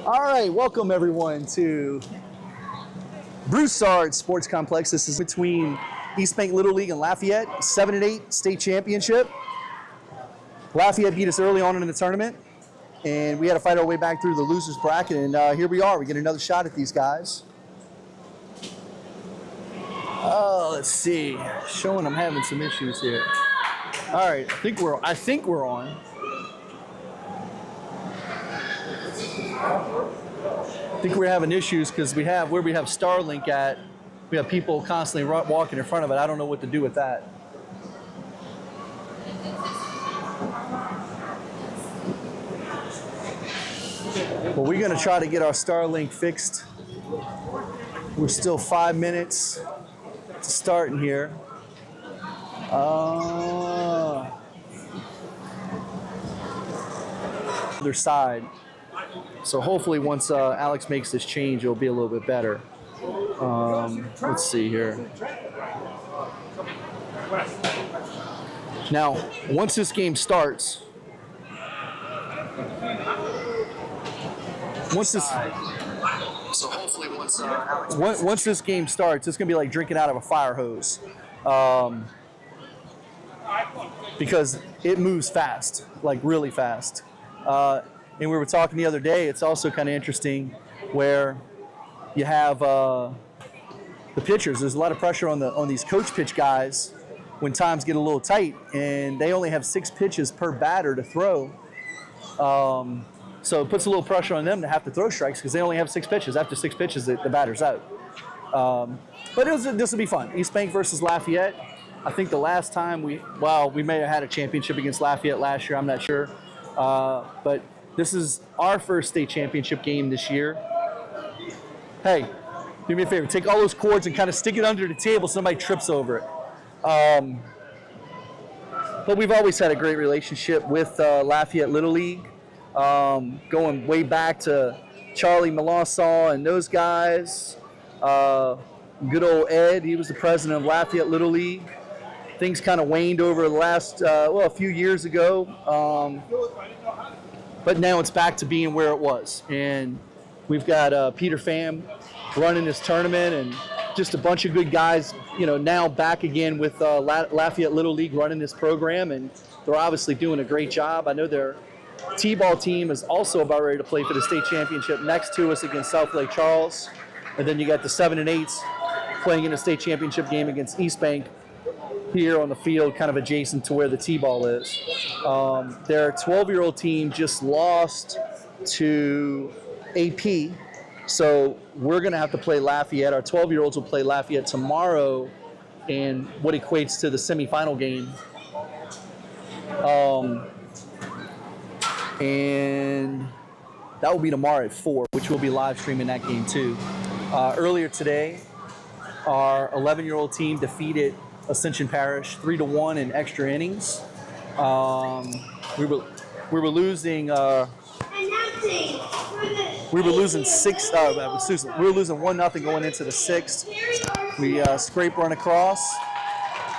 All right, welcome everyone to Broussard Sports Complex. This is between Eastbank Little League and Lafayette, 7&8 state championship. Lafayette beat us early on in the tournament, and we had to fight our way back through the losers bracket, and here we are. We get another shot at these guys. Oh, let's see. Showing I'm having some issues here. All right, I think we're on. I think we're having issues because where we have Starlink at, we have people constantly walking in front of it. I don't know what to do with that. But we're going to try to get our Starlink fixed. We're still 5 minutes to start in here. Other side. So hopefully once Alex makes this change, it'll be a little bit better. Let's see here. Now, once this game starts, once this game starts, it's gonna be like drinking out of a fire hose, because it moves fast, like really fast. And we were talking the other day, it's also kind of interesting where you have the pitchers. There's a lot of pressure on these coach pitch guys when times get a little tight, and they only have 6 pitches per batter to throw. So it puts a little pressure on them to have to throw strikes because they only have 6 pitches. After 6 pitches, the batter's out. But this will be fun. Eastbank versus Lafayette. I think the last time we may have had a championship against Lafayette last year. I'm not sure. But this is our first state championship game this year. Hey, do me a favor. Take all those cords and kind of stick it under the table so somebody trips over it. But we've always had a great relationship with Lafayette Little League, going way back to Charlie Melanson and those guys. Good old Ed, he was the president of Lafayette Little League. Things kind of waned over the last, a few years ago. But now it's back to being where it was. And we've got Peter Pham running this tournament and just a bunch of good guys, now back again with Lafayette Little League running this program. And they're obviously doing a great job. I know their T-ball team is also about ready to play for the state championship next to us against South Lake Charles. And then you got the 7&8's playing in a state championship game against Eastbank here on the field, kind of adjacent to where the T-ball is. Their 12-year-old team just lost to AP, so we're going to have to play Lafayette. Our 12-year-olds will play Lafayette tomorrow in what equates to the semifinal game. And that will be tomorrow at 4, which we'll be live streaming that game too. Earlier today, our 11-year-old team defeated Ascension Parish 3-1 in extra innings. We were losing. We were losing 1-0 going into the 6th. We scraped run across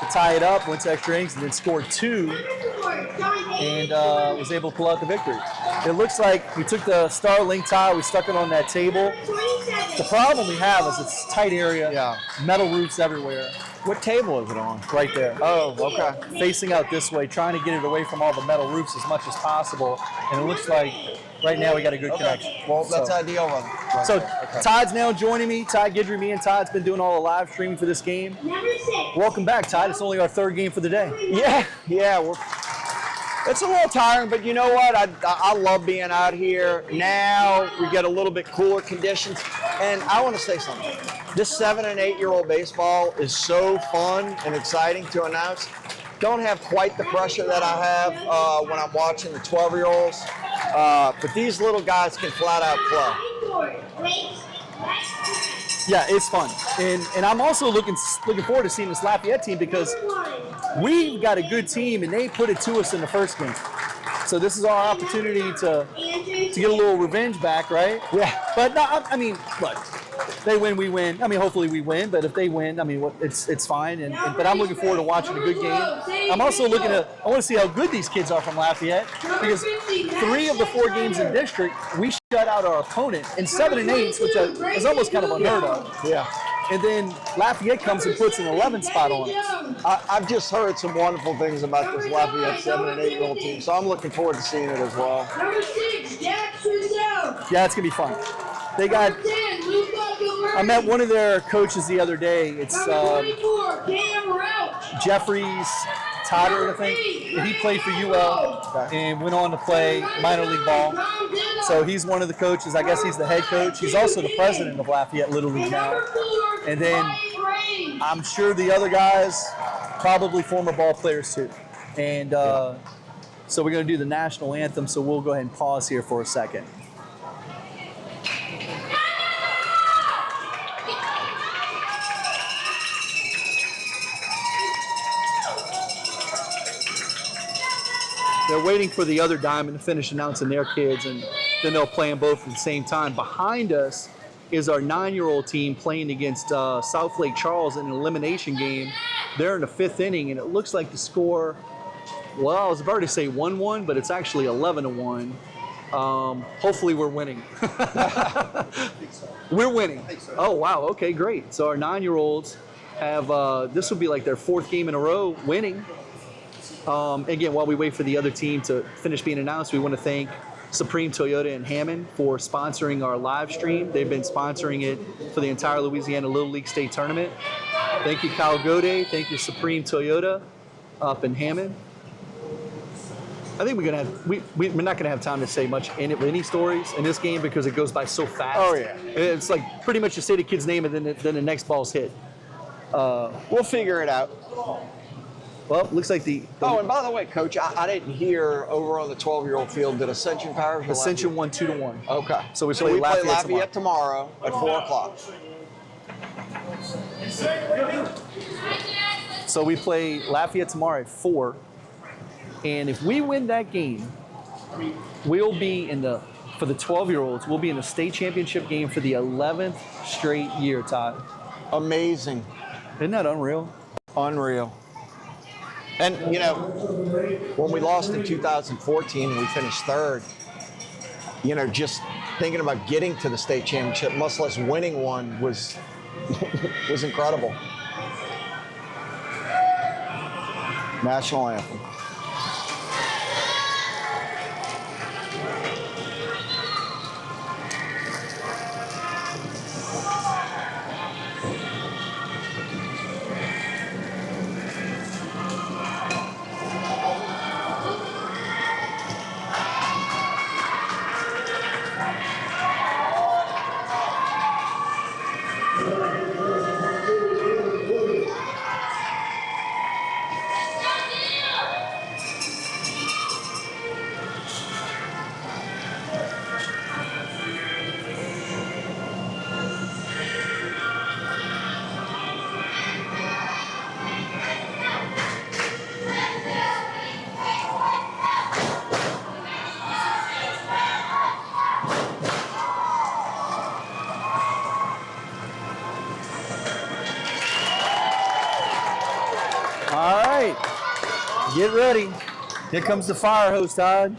to tie it up, went to extra innings, and then scored 2, and was able to pull out the victory. It looks like we took the Starlink tile, we stuck it on that table. The problem we have is it's a tight area, metal roofs everywhere. What table is it on? Right there. Oh, okay. Facing out this way, trying to get it away from all the metal roofs as much as possible. And it looks like right now we got a good connection. Well, that's ideal. Right. So Todd's now joining me. Todd Guidry, me and Todd's been doing all the live streaming for this game. Welcome back, Todd. It's only our 3rd game for the day. Yeah. It's a little tiring, but you know what? I love being out here. Now we get a little bit cooler conditions. And I want to say something. This 7- and 8-year-old baseball is so fun and exciting to announce. Don't have quite the pressure that I have when I'm watching the 12-year-olds. But these little guys can flat out play. Yeah, it's fun. And I'm also looking forward to seeing this Lafayette team because we've got a good team and they put it to us in the first game. So this is our opportunity to get a little revenge back, right? Yeah. But no, I mean, look, they win, we win. I mean, hopefully we win, but if they win, I mean, it's fine. But I'm looking forward to watching a good game. I'm also I want to see how good these kids are from Lafayette, because 3 of the 4 games in district, we shut out our opponent, and 7&8's, which is almost kind of unheard of. Yeah. And then Lafayette comes and puts an 11 spot on us. I've just heard some wonderful things about this Lafayette 7 and 8-year-old team, so I'm looking forward to seeing it as well. Number 6, Jackson down. Yeah, it's going to be fun. They got, I met one of their coaches the other day. It's Jeffries Totter, I think. He played for UL and went on to play minor league ball. So he's one of the coaches. I guess he's the head coach. He's also the president of Lafayette Little League now. And then I'm sure the other guys, probably former ball players too. And so we're going to do the national anthem, so we'll go ahead and pause here for a second. They're waiting for the other diamond to finish announcing their kids, and then they'll play them both at the same time. Behind us is our 9-year-old team playing against South Lake Charles in an elimination game. They're in the 5th inning, and it looks like the score, well, I was about to say 1-1, but it's actually 11-1. Hopefully we're winning. We're winning. Oh, wow. Okay, great. So our 9-year-olds have, this will be like their 4th game in a row winning. Again, while we wait for the other team to finish being announced, we want to thank Supreme Toyota in Hammond for sponsoring our live stream. They've been sponsoring it for the entire Louisiana Little League State Tournament. Thank you, Kyle Gode. Thank you, Supreme Toyota up in Hammond. I think we're not gonna have time to say much any stories in this game because it goes by so fast. Oh yeah, it's like pretty much you say the kid's name and then the next ball's hit. We'll figure it out. Well, looks like the Oh, and by the way, Coach, I didn't hear over on the 12-year-old field that Ascension Parish. Ascension won 2-1. Okay. So we play Lafayette tomorrow at 4 o'clock. So we play Lafayette tomorrow at 4. And if we win that game, we'll be for the 12-year-olds, we'll be in the state championship game for the 11th straight year, Todd. Amazing. Isn't that unreal? Unreal. And, you know, when we lost in 2014 and we finished 3rd, you know, just thinking about getting to the state championship, much less winning one, was incredible. National anthem. Get ready. Here comes the fire hose, Todd.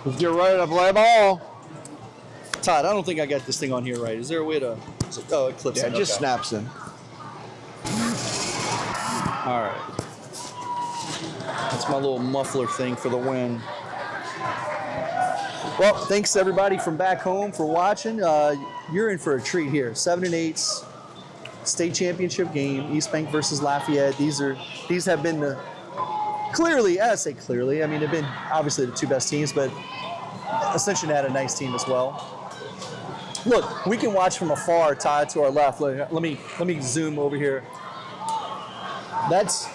Let's get ready to play ball. Todd, I don't think I got this thing on here right. Is there a way to... Oh, it clips in. Yeah, it just snaps in. All right. That's my little muffler thing for the win. Well, thanks everybody from back home for watching. You're in for a treat here. 7&8's state championship game, Eastbank versus Lafayette. These have been the... Clearly, I say clearly, I mean, they've been obviously the 2 best teams, but Ascension had a nice team as well. Look, we can watch from afar, Todd, to our left. Let me zoom over here. That's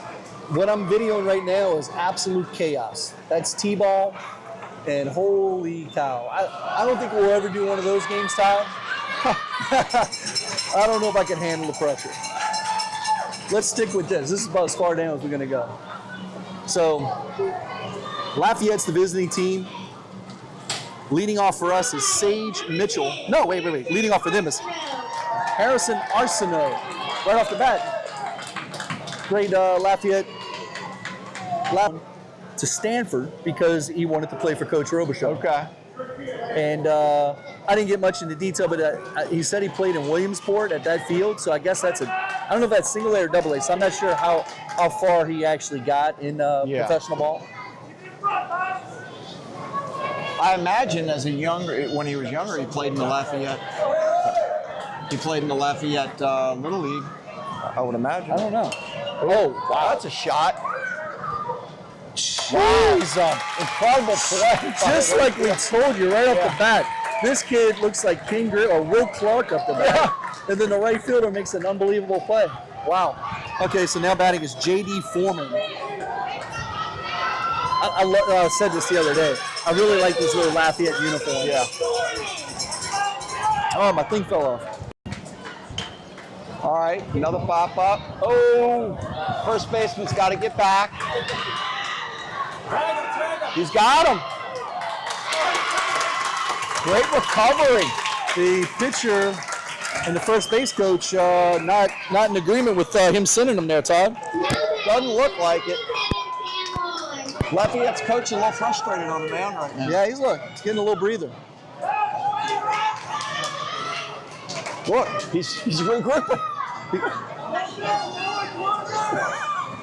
what I'm videoing right now is absolute chaos. That's T-ball, and holy cow. I don't think we'll ever do one of those games, Todd. I don't know if I can handle the pressure. Let's stick with this. This is about as far down as we're going to go. So, Lafayette's the visiting team. Leading off for us is Sage Mitchell. No, wait. Leading off for them is Harrison Arsenault, right off the bat. Great Lafayette to Stanford because he wanted to play for Coach Robichaux. Okay. And I didn't get much into detail, but he said he played in Williamsport at that field. So I guess that's I don't know if that's single A or double A. So I'm not sure how far he actually got in professional ball. I imagine when he was younger, he played in the Lafayette. He played in the Lafayette Little League. I would imagine. I don't know. Oh, wow, that's a shot. Jeez, Incredible play. just like we told you right off the bat. This kid looks like King Grit or Will Clark up the bat. And then the right fielder makes an unbelievable play. Wow. Okay, so now batting is J.D. Foreman. I said this the other day. I really like these little Lafayette uniforms. Yeah. Oh, my thing fell off. All right, another pop up. Oh, first baseman's got to get back. He's got him. Great recovery. The pitcher and the first base coach not in agreement with him sending him there, Todd. Doesn't look like it. Lafayette's coach is a little frustrated on the mound right now. Yeah, he's getting a little breather. Look, he's regrouping.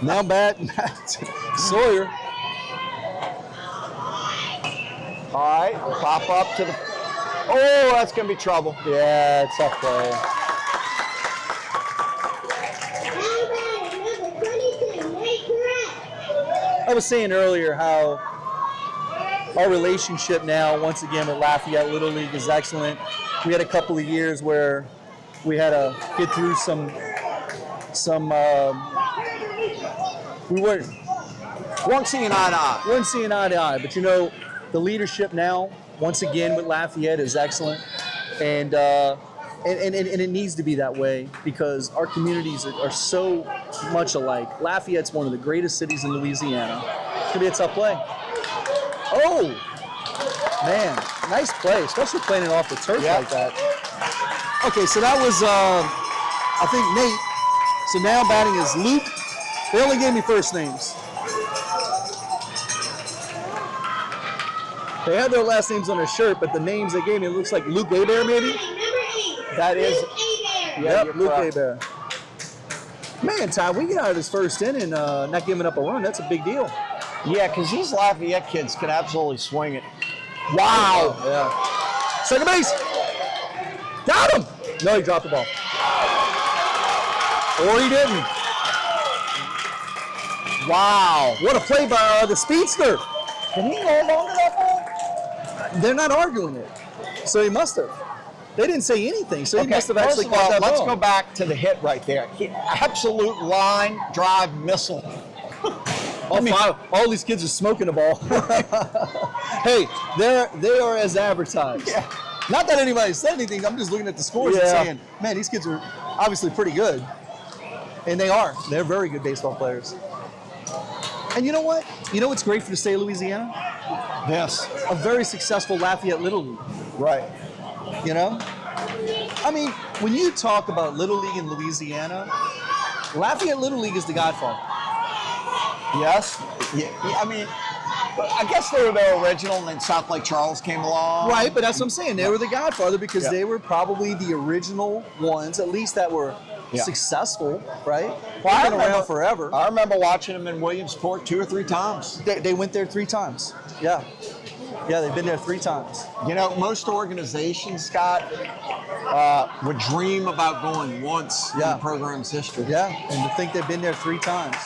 Now bat Sawyer. All right, pop up to the. Oh, that's gonna be trouble. Yeah, it's tough play. I was saying earlier how our relationship now, once again, with Lafayette Little League is excellent. We had a couple of years where we had to get through we weren't seeing eye to eye. Weren't seeing eye to eye, but you know, the leadership now, once again, with Lafayette is excellent, and it needs to be that way because our communities are so much alike. Lafayette's one of the greatest cities in Louisiana. It's gonna be a tough play. Oh, man, nice play, especially playing it off the turf like that. Okay, so that was, I think, Nate. So now batting is Luke. They only gave me first names. They had their last names on their shirt, but the names they gave me, it looks like Luke Abear, maybe? That is. Yep, Luke Abear. Man, Ty, we get out of this first inning not giving up a run. That's a big deal. Yeah, because these Lafayette kids can absolutely swing it. Wow. Yeah. Second base. Got him. No, he dropped the ball. Or he didn't. Wow. What a play by the speedster. Can he hold on to that ball? They're not arguing it. So he must have. They didn't say anything, so he must have actually first of all, caught that let's ball. go back to the hit right there. Absolute line drive missile. All these kids are smoking the ball. Hey, they are as advertised. Yeah. Not that anybody said anything. I'm just looking at the scores and saying, man, these kids are obviously pretty good. And they are. They're very good baseball players. And you know what? You know what's great for the state of Louisiana? Yes. A very successful Lafayette Little League. Right. You know? I mean, when you talk about Little League in Louisiana, Lafayette Little League is the godfather. Yes. Yeah, I mean, I guess they were the original, and then South Lake Charles came along. Right, but that's what I'm saying. They were the godfather because they were probably the original ones, at least that were successful, right? Well, They've been around forever. I remember watching them in Williamsport 2 or 3 times. They went there 3 times. Yeah. Yeah, they've been there 3 times. You know, most organizations, Scott, would dream about going once in the program's history. Yeah, and to think they've been there 3 times.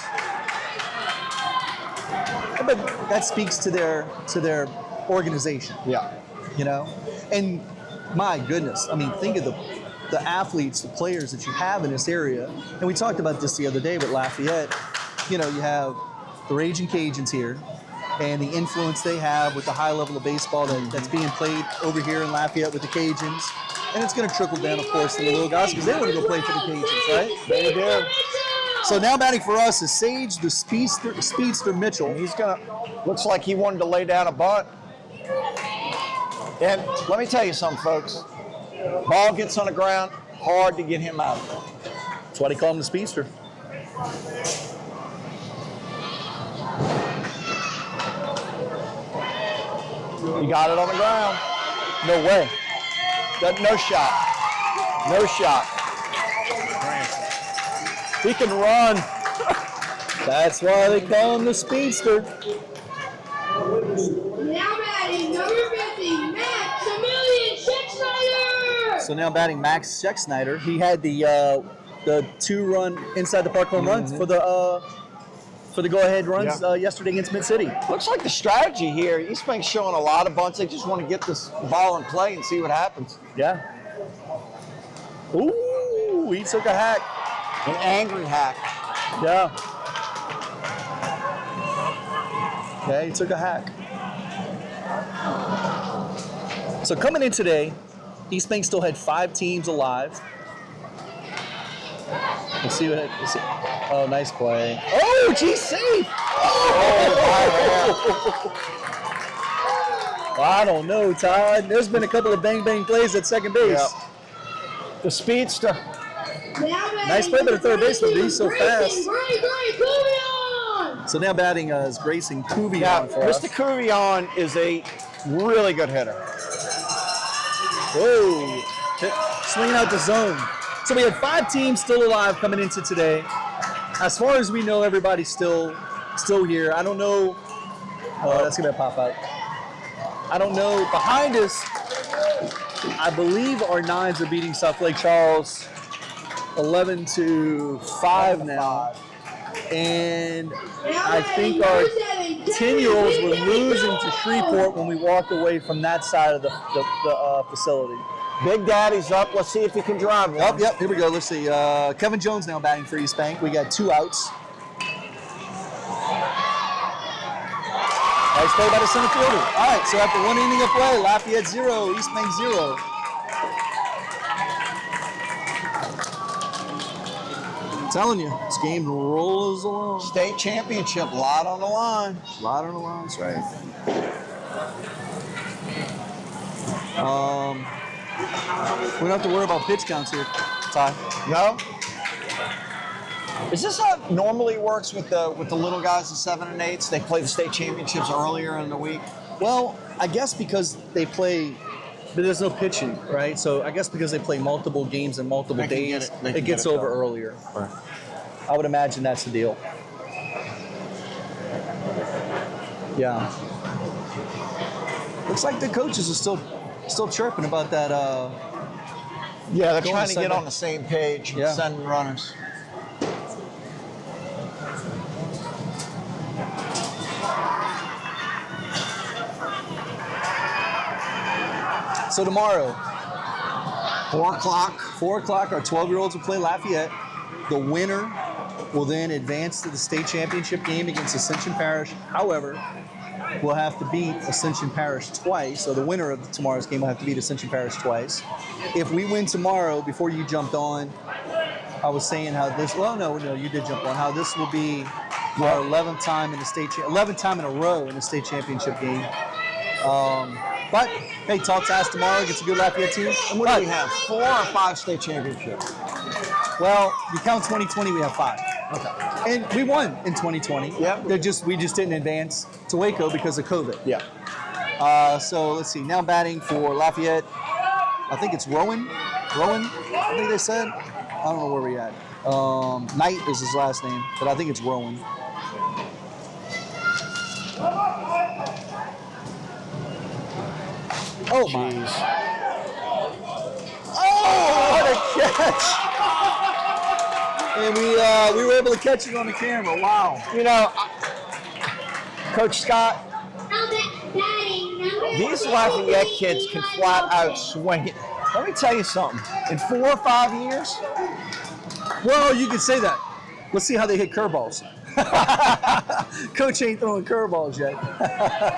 But that speaks to their organization. Yeah. You know? And my goodness, I mean, think of the athletes, the players that you have in this area. And we talked about this the other day with Lafayette. You know, you have the Raging Cajuns here and the influence they have with the high level of baseball that's being played over here in Lafayette with the Cajuns. And it's going to trickle down, of course, to the little guys because they want to go play for the Cajuns, right? They do. So now batting for us is Sage, the speedster Mitchell. He's looks like he wanted to lay down a bunt. And let me tell you something, folks. Ball gets on the ground, Hard to get him out of there. That's why they call him the speedster. He got it on the ground. No way. No shot. No shot. He can run. That's why they call him the speedster. Now batting number 50, Maximilian Schicksnyder. So now batting Max Scheck-Snyder. He had the 2-run inside the park home runs for the go-ahead runs yesterday against Mid-City. Looks like the strategy here. Eastbank's showing a lot of bunts. They just want to get this ball in play and see what happens. Yeah. Ooh, he took a hack. An angry hack. Yeah. Yeah, he took a hack. So coming in today, Eastbank still had 5 teams alive. Let's see what. Let's see. Oh, nice play. Oh, geez, safe. Well, I don't know, Todd. There's been a couple of bang plays at second base. Yep. The speedster. Nice play by the third baseman, but he's so fast. Kuvion. So now batting is Grayson Kuvion Yeah, for us. Mr. Kuvion is a really good hitter. Whoa, swinging out the zone. So we had 5 teams still alive coming into today. As far as we know, everybody's still here. I don't know. Oh, that's gonna be a pop out. I don't know. Behind us, I believe our 9s are beating South Lake Charles 11-5 now. And I think our 10-year-olds were losing to Shreveport when we walked away from that side of the facility. Big Daddy's up. Let's see if he can drive one. Oh, yep, here we go. Let's see. Kevin Jones now batting for Eastbank. We got 2 outs. Nice play by the center fielder. All right, so after 1 inning of play, Lafayette 0, Eastbank 0. I'm telling you, this game rolls along. State championship, a lot on the line. A lot on the line, that's right. We don't have to worry about pitch counts here, Ty. No? Is this how it normally works with the little guys, the 7&8's? They play the state championships earlier in the week? Well, I guess because they play, but there's no pitching, right? So I guess because they play multiple games in multiple days, it gets over earlier. Right. I would imagine that's the deal. Yeah. Looks like the coaches are still chirping about that. Yeah, they're Going trying to to get second. on the same page, Yeah. sending runners. So tomorrow, 4 o'clock. 4 o'clock, our 12-year-olds will play Lafayette. The winner will then advance to the state championship game against Ascension Parish. However, we'll have to beat Ascension Parish twice. So the winner of tomorrow's game will have to beat Ascension Parish twice. If we win tomorrow, before you jumped on, I was saying how this. Well, no, you did jump on how this will be our 11th time in the 11th time in a row in the state championship game. But hey, talk to us tomorrow against a good Lafayette team. And what do we have? 4 or 5 state championships? Well, you count 2020, we have 5. Okay. And we won in 2020. Yep. We just didn't advance to Waco because of COVID. Yeah. So let's see. Now batting for Lafayette, I think it's Rowan. I think they said. I don't know where we at. Knight is his last name, but I think it's Rowan. Oh my! Oh, what a catch! And we were able to catch it on the camera. Wow. You know, Coach Scott, these Lafayette kids can flat out swing it. Let me tell you something. In 4 or 5 years, Well, you could say that. Let's see how they hit curveballs. Coach ain't throwing curveballs yet.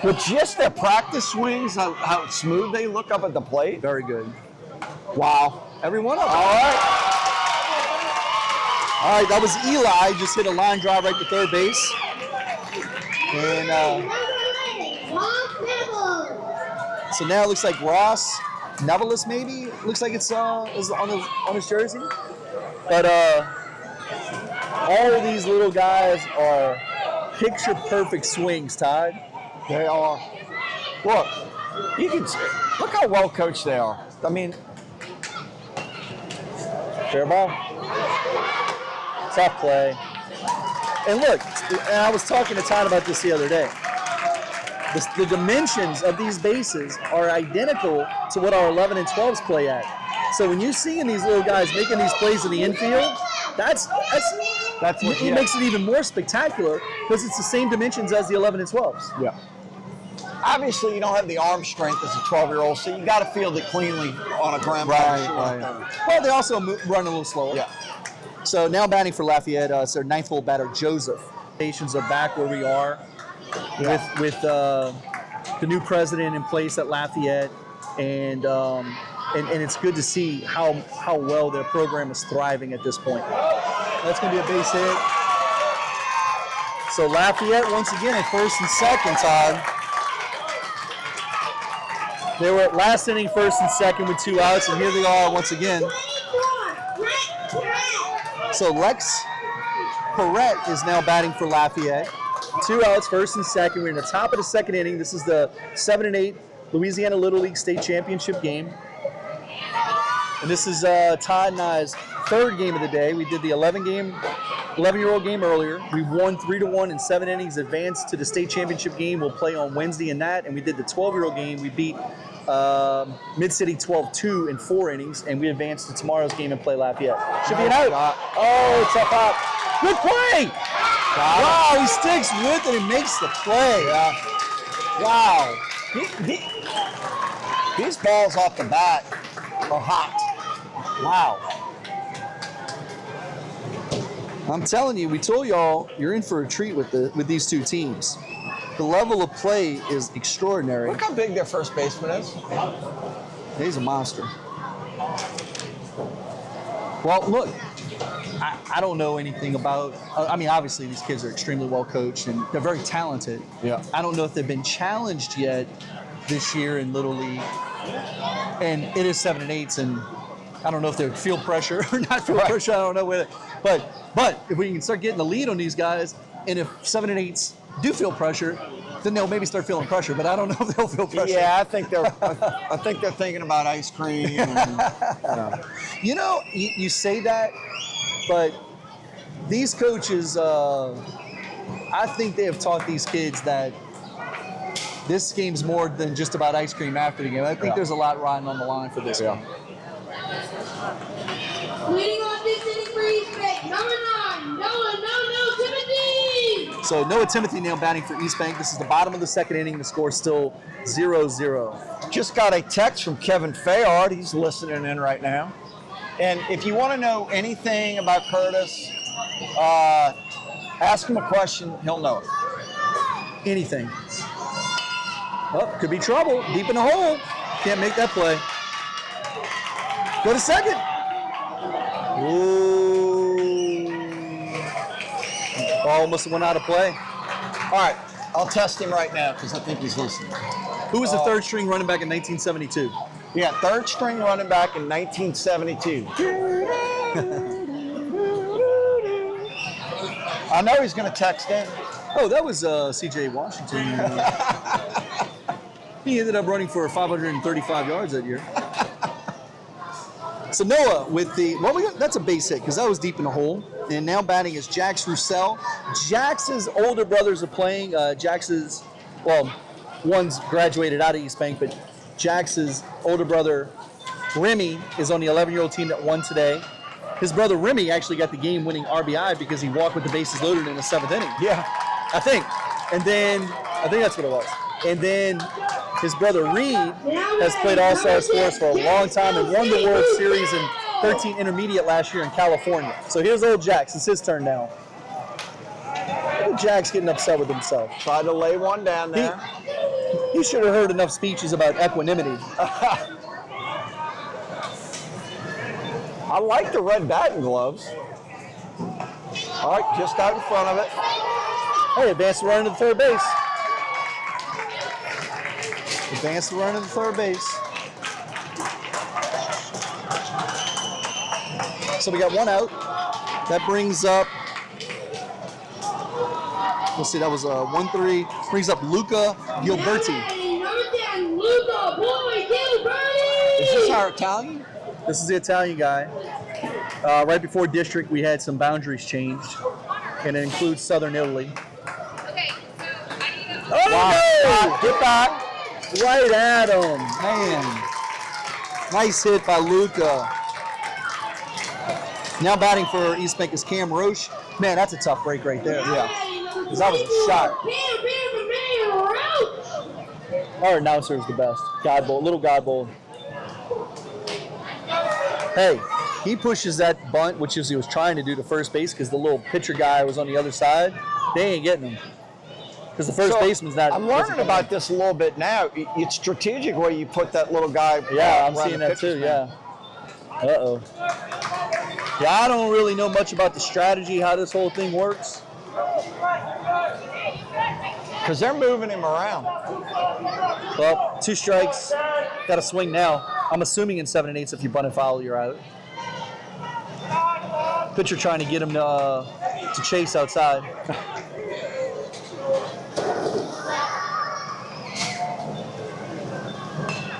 with just their practice swings, how smooth they look up at the plate. Very good. Wow. Every one of them. All right. All right, that was Eli. Just hit a line drive right to third base. And so now it looks like Ross, Nevertheless, maybe looks like it's is on his jersey. But all of these little guys are picture perfect swings, Todd. They are. Look, you can look how well coached they are. I mean, Fair ball. Tough play. And look, and I was talking to Todd about this the other day. The dimensions of these bases are identical to what our 11 and 12s play at. So when you're seeing these little guys making these plays in the infield, that's what it makes it even more spectacular because it's the same dimensions as the 11 and 12s. Yeah. Obviously, you don't have the arm strength as a 12-year-old, so you got to field it cleanly on a ground ball. Right. Well, they also run a little slower. Yeah. So now batting for Lafayette, it's their ninth hole batter, Joseph. Stations are back where we are with the new president in place at Lafayette, and it's good to see how well their program is thriving at this point. That's going to be a base hit. So Lafayette once again at first and second, Todd. They were at last inning, first and second with 2 outs, and here they are once again. So Lex Perrette is now batting for Lafayette. 2 outs, first and second. We're in the top of the second inning. This is the 7&8 Louisiana Little League State Championship game. And this is Todd and I's third game of the day. We did the 11-year-old game earlier. We won 3-1 in 7 innings, advanced to the state championship game. We'll play on Wednesday in that. And we did the 12-year-old game. We beat Mid-City 12-2 in 4 innings, and we advanced to tomorrow's game and play Lafayette. Should be an out. Oh, it's up. Good play. Wow, he sticks with it and makes the play. Yeah. Wow. These balls off the bat are hot. Wow. I'm telling you, we told y'all you're in for a treat with these two teams. The level of play is extraordinary. Look how big their first baseman is. He's a monster. Well, look, I don't know anything about, I mean, obviously these kids are extremely well coached and they're very talented. Yeah. I don't know if they've been challenged yet this year in Little League. And it is 7&8's, and I don't know if they would feel pressure or not feel pressure. I don't know whether, but if we can start getting the lead on these guys, and if 7&8's do feel pressure, then they'll maybe start feeling pressure. But I don't know if they'll feel pressure. Yeah, I think they're thinking about ice cream. And, you know, you say that, but these coaches, I think they have taught these kids that this game's more than just about ice cream after the game. I think there's a lot riding on the line for this game. Leading on this inning for Eastbank, number 9, Noah Timothy. So Noah Timothy now batting for Eastbank. This is the bottom of the second inning. The score's still 0-0. just got a text from Kevin Fayard. He's listening in right now. And if you want to know anything about Curtis, ask him a question. He'll know it. Anything. Oh, could be trouble. Deep in the hole. Can't make that play. Go to second. Ooh. Ball almost went out of play. All right, I'll test him right now because I think he's listening. Who was the third string running back in 1972? Yeah, third string running back in 1972. I know he's going to text in. Oh, that was C.J. Washington. He ended up running for 535 yards that year. So Noah with the, that's a base hit because that was deep in the hole. And now batting is Jax Roussel. Jax's older brothers are playing. Jax's, well, one's graduated out of Eastbank, but Jax's older brother, Remy, is on the 11-year-old team that won today. His brother Remy actually got the game-winning RBI because he walked with the bases loaded in the 7th inning. Yeah. I think. And then, I think that's what it was. And then his brother Reed has played All-Stars for us for a long time and won the World Series in 13 Intermediate last year in California. So here's old Jax. It's his turn now. Look at Jax getting upset with himself. Tried to lay one down there. He should have heard enough speeches about equanimity. I like the red batting gloves. All right, just out in front of it. Hey, advance the runner to the third base. Advance the runner to the third base. So we got one out. That brings up, let's see, that was 1-3. Brings up Luca Gilberti. Luca, boy, Gilberti! Is this our Italian? This is the Italian guy. Right before district, we had some boundaries changed, and it includes Southern Italy. Oh, Wow. Get back. right at him, man. Nice hit by Luca. Now batting for Eastbank is Cam Roche. Man, that's a tough break right there. Yeah. Because that was a shot. Our announcer is the best. God bowl, little God bowl. Hey, he pushes that bunt, which is he was trying to do to first base because the little pitcher guy was on the other side. They ain't getting him. Because the first baseman's not. I'm learning about this a little bit now. It's strategic where you put that little guy. Yeah, I'm around seeing the that too, pitcher's yeah. mound. Uh-oh. Yeah, I don't really know much about the strategy, how this whole thing works. Because they're moving him around. Well, 2 strikes. Got to swing now. I'm assuming in 7&8's if you bunt and foul, you're out. Pitcher trying to get him to chase outside.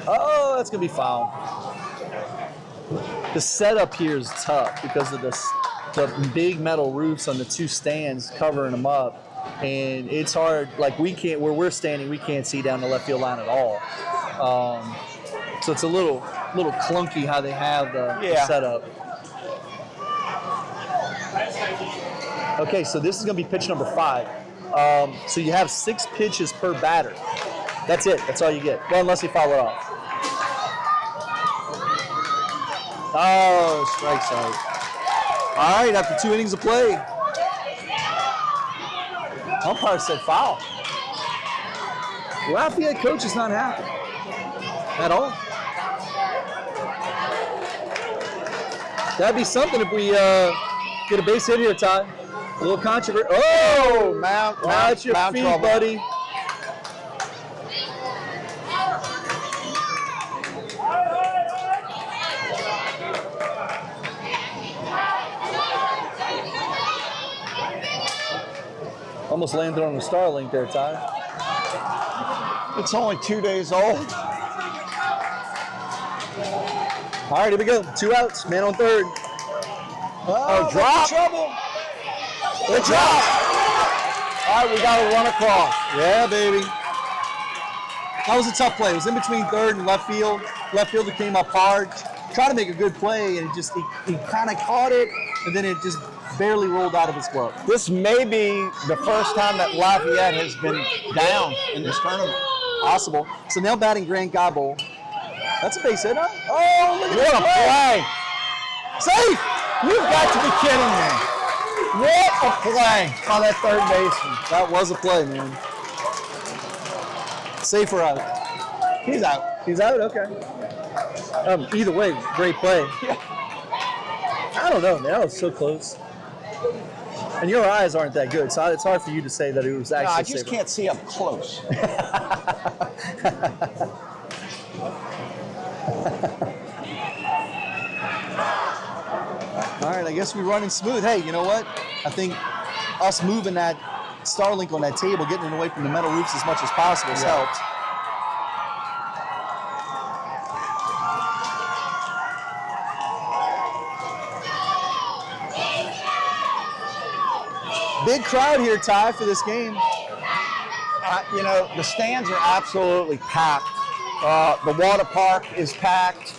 Oh, that's going to be foul. The setup here is tough because of the big metal roofs on the 2 stands covering them up. And it's hard, like we can't, where we're standing, we can't see down the left field line at all. So it's a little clunky how they have the setup. Okay, so this is going to be pitch number 5. So you have 6 pitches per batter. That's it. That's all you get. Well, unless you foul it off. Oh, strikes out. All right, after 2 innings of play. Umpire said foul. Lafayette coach is not happy at all. That'd be something if we get a base hit here, Todd. A little controversy. Oh, watch your feet, trouble. buddy. Almost landed on the Starlink there, Ty. It's only 2 days old. All right, here we go. 2 outs, man on third. Oh, drop. Trouble. Good job. All right, we got to run across. Yeah, baby. That was a tough play. It was in between third and left field. Left fielder came up hard, tried to make a good play, and he kind of caught it, and then it just barely rolled out of his glove. This may be the first time that Lafayette has been down in this tournament. Possible. So now batting Grant Gobble. That's a base hit, huh? Oh, look at What a play. Safe! You've got to be kidding me. What a play by that third baseman. That was a play, man. Safe or out? He's out. He's out? Okay. Either way, great play. Yeah. I don't know, man. That was so close. And your eyes aren't that good, so it's hard for you to say that it was actually No, I just safer. can't see up close. All right, I guess we're running smooth. Hey, you know what? I think us moving that Starlink on that table, getting it away from the metal roofs as much as possible has helped. Big crowd here, Ty, for this game. You know, the stands are absolutely packed. The water park is packed.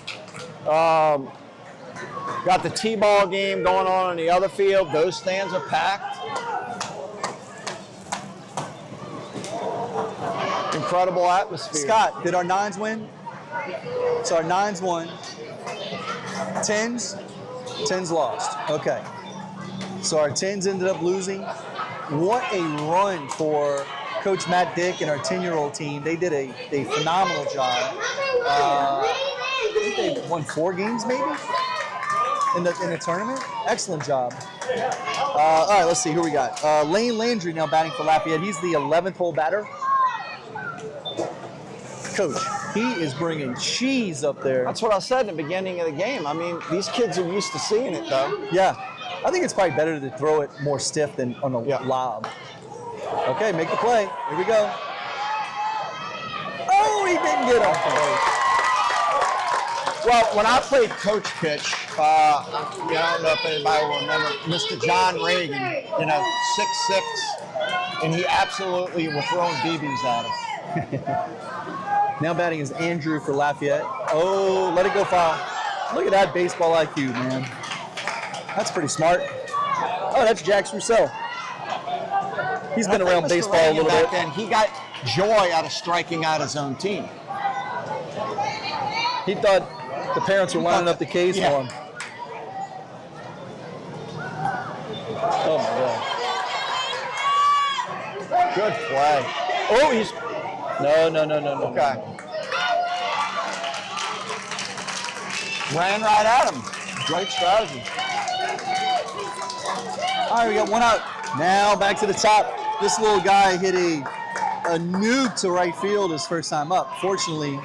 Got the T-ball game going on the other field. Those stands are packed. Incredible atmosphere. Scott, did our 9s win? So our 9s won. 10s lost. Okay. So our 10s ended up losing. What a run for Coach Matt Dick and our 10-year-old team. They did a phenomenal job. I think they won 4 games maybe in the tournament. Excellent job. All right, let's see who we got. Lane Landry now batting for Lafayette. He's the 11th hole batter. Coach, He is bringing cheese up there. That's what I said in the beginning of the game. I mean, these kids are used to seeing it, though. Yeah. I think it's probably better to throw it more stiff than on a lob. Okay, make the play. Here we go. Oh, he didn't get him. Well, when I played coach pitch, I don't know if anybody will remember Mr. John Reagan, 6'6", and he absolutely was throwing BBs at us. Now batting is Andrew for Lafayette. Oh, let it go foul. Look at that baseball IQ, man. That's pretty smart. Oh, that's Jax Roussel. He's been around baseball a little bit. Then he got joy out of striking out his own team. He thought the parents were lining up the K's for him. Oh my God. Good play. Oh, he's no. Okay. Ran right at him. Great strategy. All right, we got one out. Now back to the top. This little guy hit a nuke to right field his first time up. Fortunately,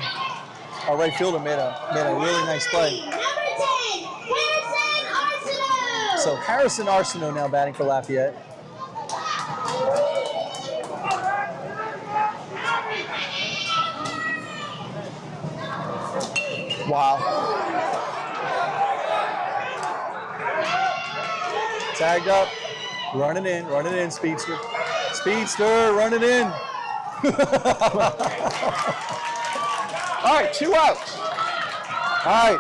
our right fielder made a really nice play. Number 10, Harrison Arsenault. So Harrison Arsenault now batting for Lafayette. Wow. Tagged up, running in, Speedster. Speedster, running in. All right, 2 outs. All right,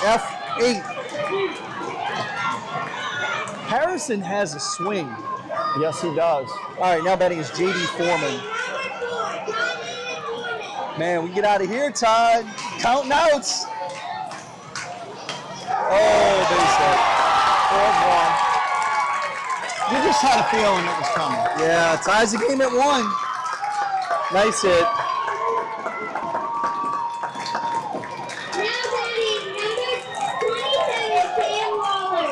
F8. Harrison has a swing. Yes, he does. All right, now batting is J.D. Foreman. Man, we get out of here, Todd. Counting outs. Oh, base hit. 4-1. You just had a feeling it was coming. Yeah, ties the game at 1. Nice hit. Now batting number 27, Sam Waller.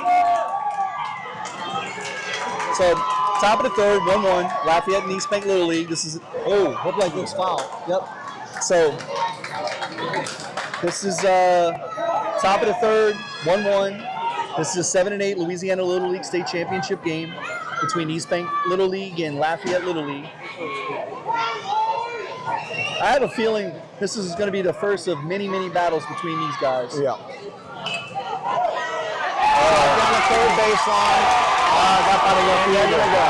So, top of the third, 1-1. Lafayette and Eastbank Little League. This is, looked like it was foul. Yep. So, this is top of the third, 1-1. This is a 7&8 Louisiana Little League State Championship game between Eastbank Little League and Lafayette Little League. I have a feeling this is going to be the first of many, many battles between these guys. Yeah. Down the third baseline. Got by the left field. There we go.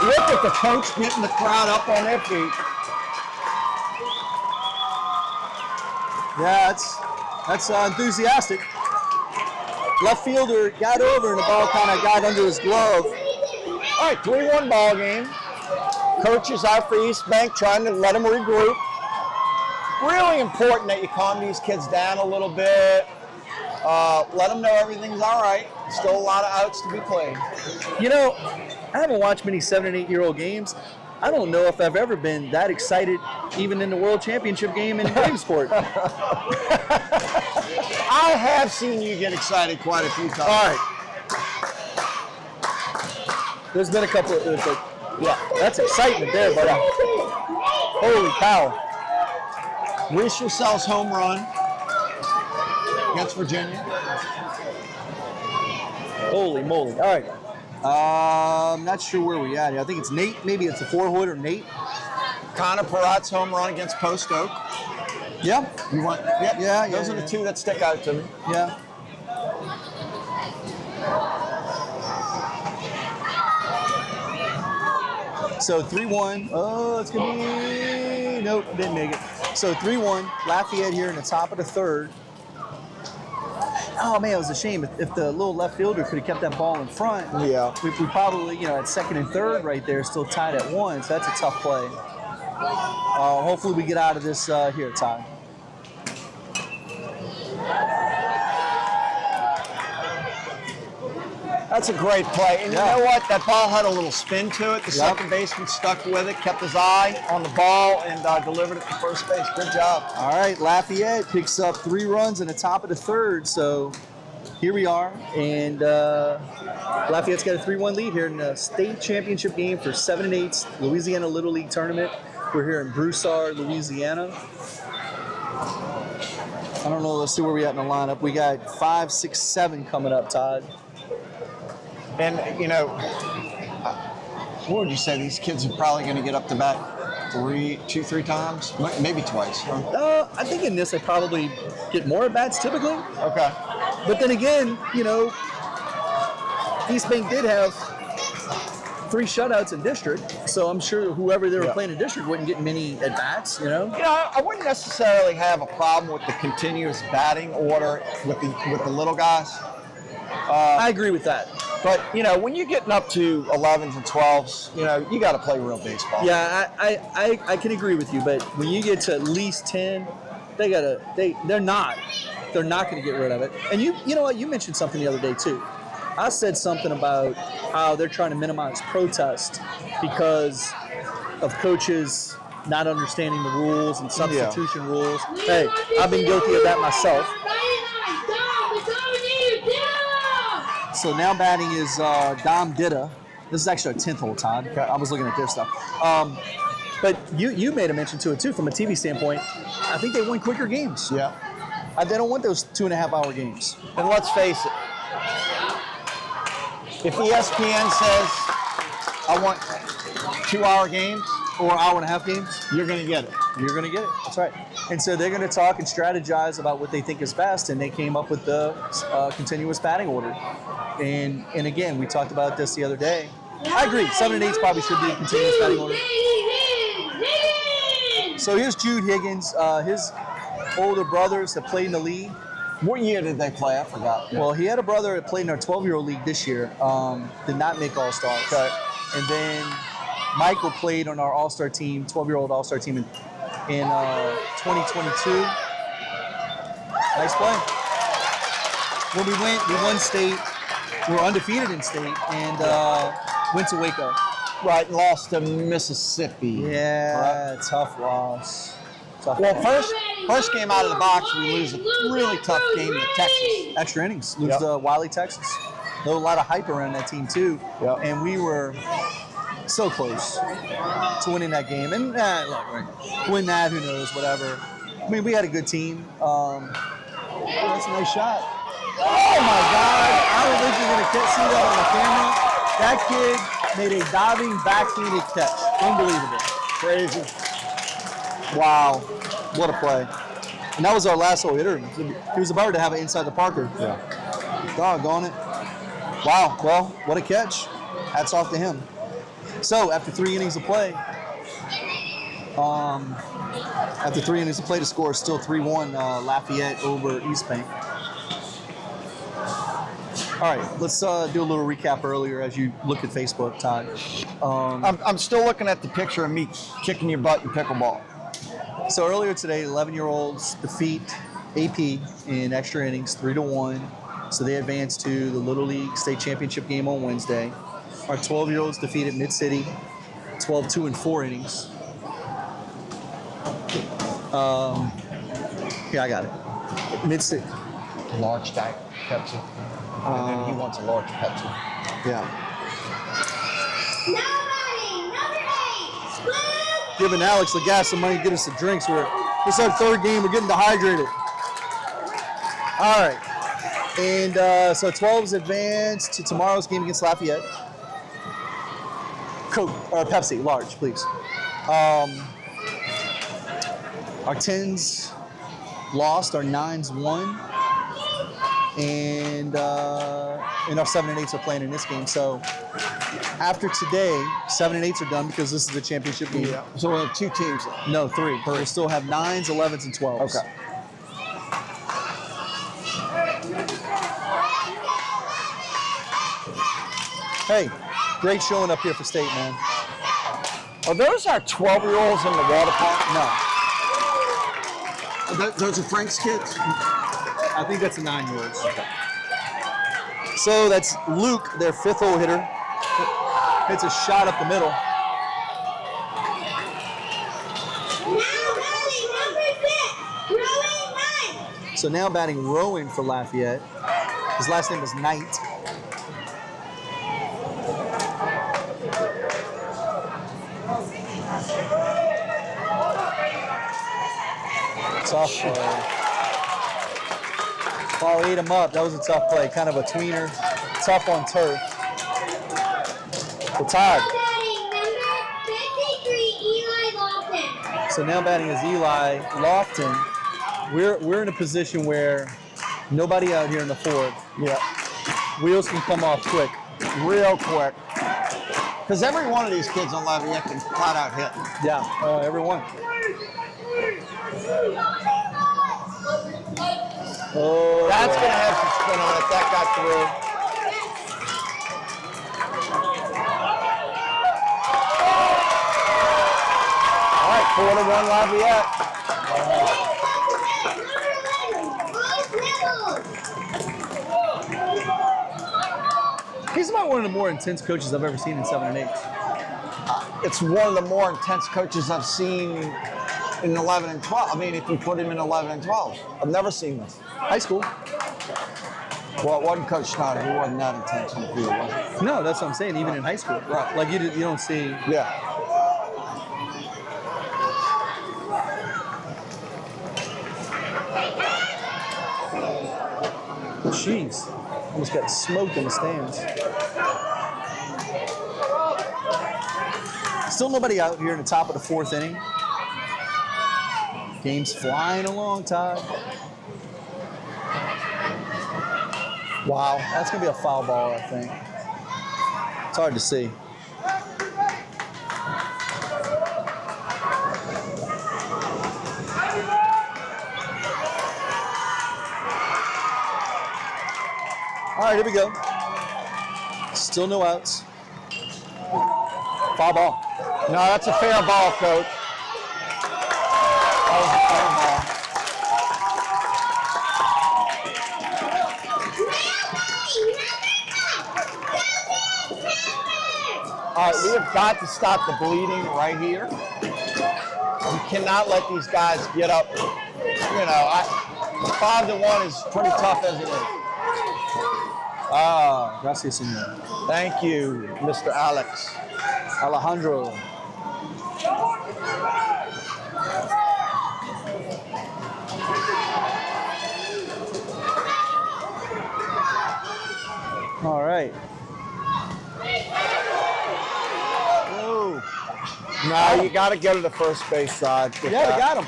Look at the coach getting the crowd up on their feet. Yeah, that's enthusiastic. Left fielder got over and the ball kind of got under his glove. All right, 3-1 ball game. Coach is out for Eastbank, trying to let them regroup. Really important that you calm these kids down a little bit. Let them know everything's all right. Still a lot of outs to be played. You know, I haven't watched many 7 and 8-year-old games. I don't know if I've ever been that excited, even in the World Championship game in Williamsport. I have seen you get excited quite a few times. All right. There's been a couple of, yeah, that's excitement there, buddy. Holy cow. Reese Russell's home run against Virginia. Holy moly. All right. Not sure where we at here. I think it's Nate. Maybe it's a 4-wood or Nate. Connor Perrot's home run against Post Oak. Yeah. You want? Yep. Yeah. Those are the two that stick out to me. Yeah. So 3-1. Oh, it's going to be... Nope, didn't make it. So 3-1. Lafayette here in the top of the third. Oh, man, it was a shame. If the little left fielder could have kept that ball in front, Yeah. we probably, at second and third right there, still tied at 1. So that's a tough play. Hopefully we get out of this here, Ty. That's a great play. And Yeah. you know what? That ball had a little spin to it. The second baseman stuck with it, kept his eye on the ball, and delivered it to first base. Good job. All right, Lafayette picks up 3 runs in the top of the 3rd. So here we are, and Lafayette's got a 3-1 lead here in the state championship game for 7&8's Louisiana Little League Tournament. We're here in Broussard, Louisiana. I don't know. Let's see where we at in the lineup. We got 5, 6, 7 coming up, Todd. And, you know, what would you say? These kids are probably going to get up to bat 2, 3 times? Maybe twice. Huh? I think in this they probably get more at bats typically. Okay. But then again, you know, Eastbank did have 3 shutouts in district, so I'm sure whoever they were playing in district wouldn't get many at bats. You know. You know, I wouldn't necessarily have a problem with the continuous batting order with the little guys. I agree with that. But, you know, when you're getting up to 11s and 12s, you know, you got to play real baseball. Yeah, I can agree with you, but when you get to at least 10, they're not going to get rid of it. And you know what? You mentioned something the other day too. I said something about how they're trying to minimize protest because of coaches not understanding the rules and substitution rules. Hey, I've been guilty of that myself. So now batting is Dom Ditta. This is actually our 10th hole, Todd. I was looking at their stuff. But you made a mention to it too from a TV standpoint. I think they win quicker games. Yeah. They don't want those 2.5-hour games. And let's face it, if ESPN says, I want 2-hour games or hour-and-a-half games, you're going to get it. You're going to get it. That's right. And so they're going to talk and strategize about what they think is best, and they came up with the continuous batting order. And again, we talked about this the other day. I agree. 7&8's probably should be a continuous batting order. So here's Jude Higgins. His older brothers have played in the league. What year did they play? I forgot. Well, he had a brother that played in our 12-year-old league this year. Did not make All-Stars. Okay. And then Michael played on our All-Star team, 12-year-old All-Star team in 2022. Nice play. When we won state. We were undefeated in state and went to Waco. Right, lost to Mississippi. Yeah, tough loss. Well, first game out of the box, we lose a really tough game to Texas. Extra innings, lose to Wiley, Texas. There was a lot of hype around that team too, and we were so close to winning that game. And look, win that, who knows, whatever. I mean, we had a good team. That's a nice shot. Oh my God! I don't think you're gonna see that on the camera. That kid made a diving backhanded catch. Unbelievable. Crazy. Wow. What a play. And that was our last hole hitter. He was about to have it inside the Parker. Yeah. Doggone it. Wow. Well, what a catch. Hats off to him. So after 3 innings of play, the score is still 3-1 Lafayette over Eastbank. All right, let's do a little recap earlier as you look at Facebook, Todd. I'm still looking at the picture of me kicking your butt in pickleball. So earlier today, 11-year-olds defeat AP in extra innings, 3-1. So they advance to the Little League State Championship game on Wednesday. Our 12-year-olds defeated Mid-City, 12-2 in 4 innings. Yeah, I got it. Mid-City. Large Diet Pepsi. And then he wants a large Pepsi. Yeah. Now batting, number 8, Blue. Giving Alex the gas some money to get us some drinks. This is our 3rd game. We're getting dehydrated. All right. And so 12s advance to tomorrow's game against Lafayette. Coke or Pepsi, large, please. Our 10s lost. Our 9s won. And our 7&8's are playing in this game. So after today, 7&8's are done because this is the championship game. Yeah. So we'll have 2 teams left. No, 3. We'll still have 9s, 11s, and 12s. Okay. Hey, great showing up here for state, man. Are those our 12-year-olds in the water park? No. Those are Frank's kids? I think that's a 9-year-old. So that's Luke, their 5th hole hitter. Hits a shot up the middle. Now batting number 6, Rowan Knight. So now batting Rowan for Lafayette. His last name is Knight. Tough play. Ball ate him up. That was a tough play. Kind of a tweener. Tough on turf. Well, tied. Now batting number 53, Eli Lawson. So now batting is Eli Lofton. We're in a position where nobody out here in the 4th. Yeah. Wheels can come off quick. Real quick. Because every one of these kids on Lafayette can flat out hit. Yeah, everyone. Oh, That's going to have some spin on it. That got through. All right, 4-1 Lafayette. he's about one of the more intense coaches I've ever seen in 7&8's. It's one of the more intense coaches I've seen in 11 and 12. I mean, if you put him in 11 and 12. I've never seen this. High school. Well, it wasn't Coach Snyder. He wasn't that intense on the field, was he? No, that's what I'm saying. Even in high school, Right. Like you don't see. Yeah. Jeez, almost got smoked in the stands. Still nobody out here in the top of the 4th inning. Game's flying along, Todd. Wow, that's gonna be a foul ball, I think. It's hard to see. All right, here we go. Still no outs. Foul ball. No, that's a fair ball, Coach. That was a fair ball. All right, we have got to stop the bleeding right here. We cannot let these guys get up. You know, 5-1 is pretty tough as it is. Ah, gracias, señor. Thank you, Mr. Alex. Alejandro. All right. Oh. No, you got to go to the first base side. Yeah, they got him.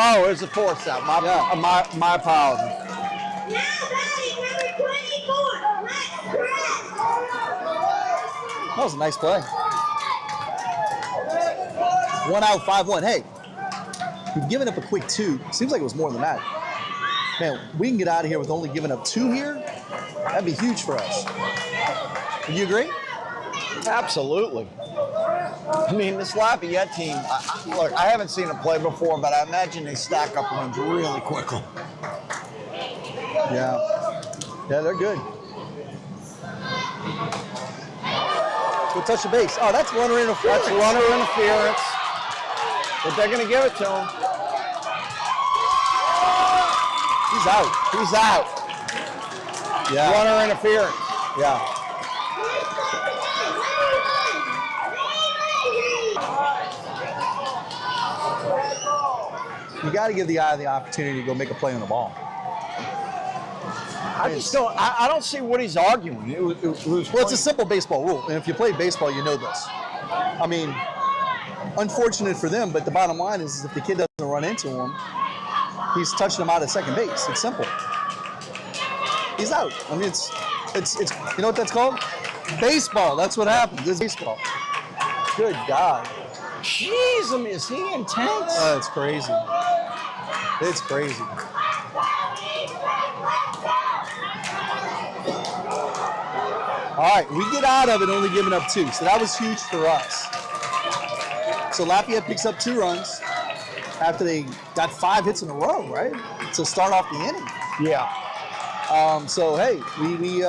Oh, there's a 4th out. My apologies. Now batting number 24, Matt Grant. That was a nice play. 1 out, 5-1. Hey, we've given up a quick 2. Seems like it was more than that. Man, we can get out of here with only giving up 2 here. That'd be huge for us. Would you agree? Absolutely. I mean, this Lafayette team, look, I haven't seen them play before, but I imagine they stack up runs really quickly. Yeah. Yeah, they're good. Go touch the base. Oh, that's runner interference. That's runner interference. But they're going to give it to him. He's out. He's out. Yeah. Runner interference. Yeah. You got to give the guy the opportunity to go make a play on the ball. I just don't. I don't see what he's arguing. Well, it's a simple baseball rule, and if you play baseball, you know this. I mean, unfortunate for them, but the bottom line is if the kid doesn't run into him, he's touching him out at second base. It's simple. He's out. I mean, it's you know what that's called? Baseball. That's what happens. It's baseball. Good God. Jeez, I mean, is he intense? Oh, it's crazy. It's crazy. All right, we get out of it only giving up 2, so that was huge for us. So Lafayette picks up 2 runs after they got 5 hits in a row, right? To start off the inning. Yeah. So hey, we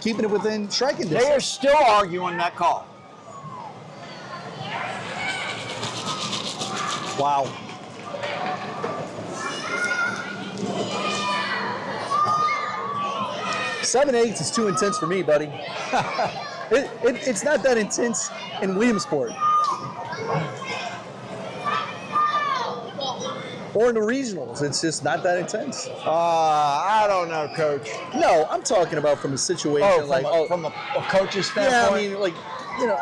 keeping it within striking They distance. are still arguing that call. Wow. Seven-eighths is too intense for me, buddy. It's not that intense in Williamsport. Or in the regionals. It's just not that intense. I don't know, Coach. No, I'm talking about from a situation From a coach's standpoint. yeah, I mean, like, you know,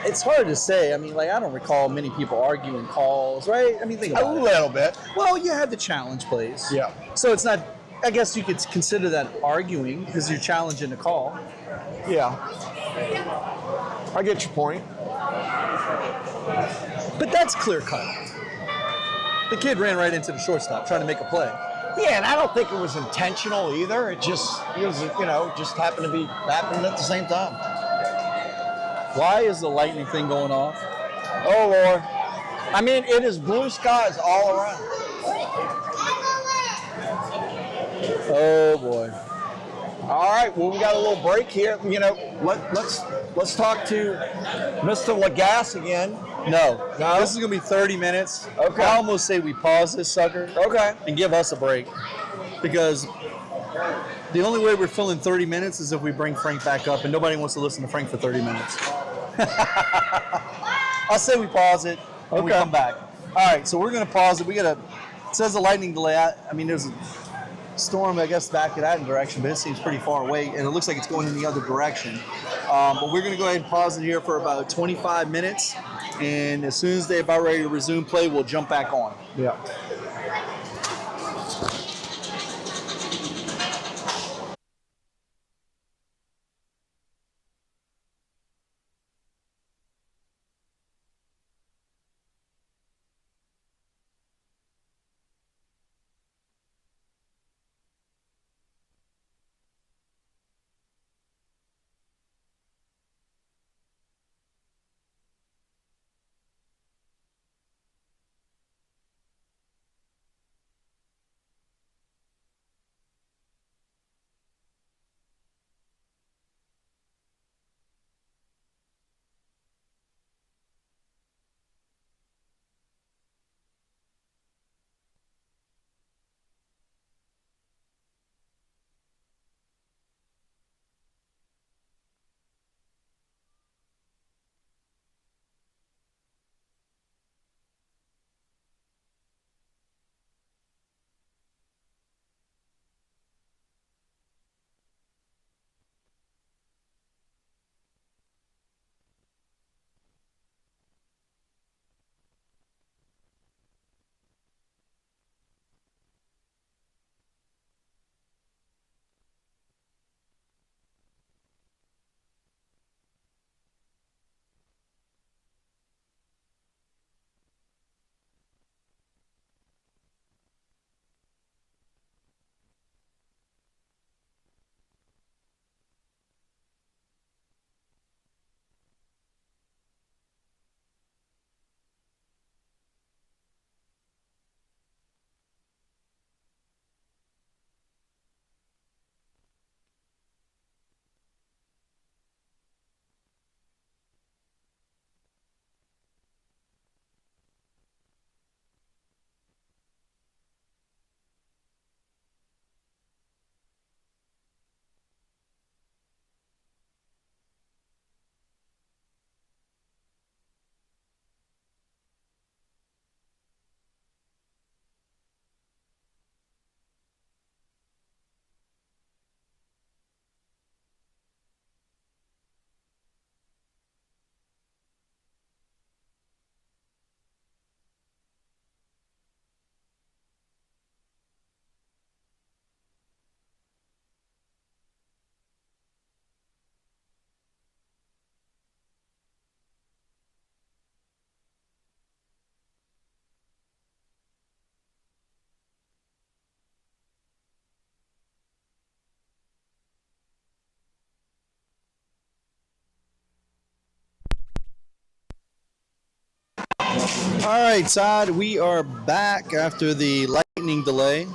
it's hard to say. I mean, like, I don't recall many people arguing calls, right? I mean, think a about it. little bit. Well, you have the challenge plays. Yeah. So it's not, I guess you could consider that arguing because you're challenging the call. Yeah. I get your point. But that's clear cut. The kid ran right into the shortstop trying to make a play. Yeah, and I don't think it was intentional either. It was, just happened at the same time. Why is the lightning thing going off? Oh, Lord. I mean, it is blue skies all around. Oh, boy. All right, well, we got a little break here. You know, let's talk to Mr. Lagasse again. No. No? This is going to be 30 minutes. Okay. I almost say we pause this sucker. Okay. And give us a break. Because the only way we're filling 30 minutes is if we bring Frank back up, and nobody wants to listen to Frank for 30 minutes. I'll say we pause it and we Okay. come back. All right, so we're going to pause it. It says a lightning delay. I mean, there's a storm, I guess, back in that direction, but it seems pretty far away, and it looks like it's going in the other direction. But we're going to go ahead and pause it here for about 25 minutes, and as soon as they're about ready to resume play, we'll jump back on. Yeah. All right, Todd, we are back after the lightning delay.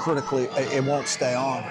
critically, it won't stay on.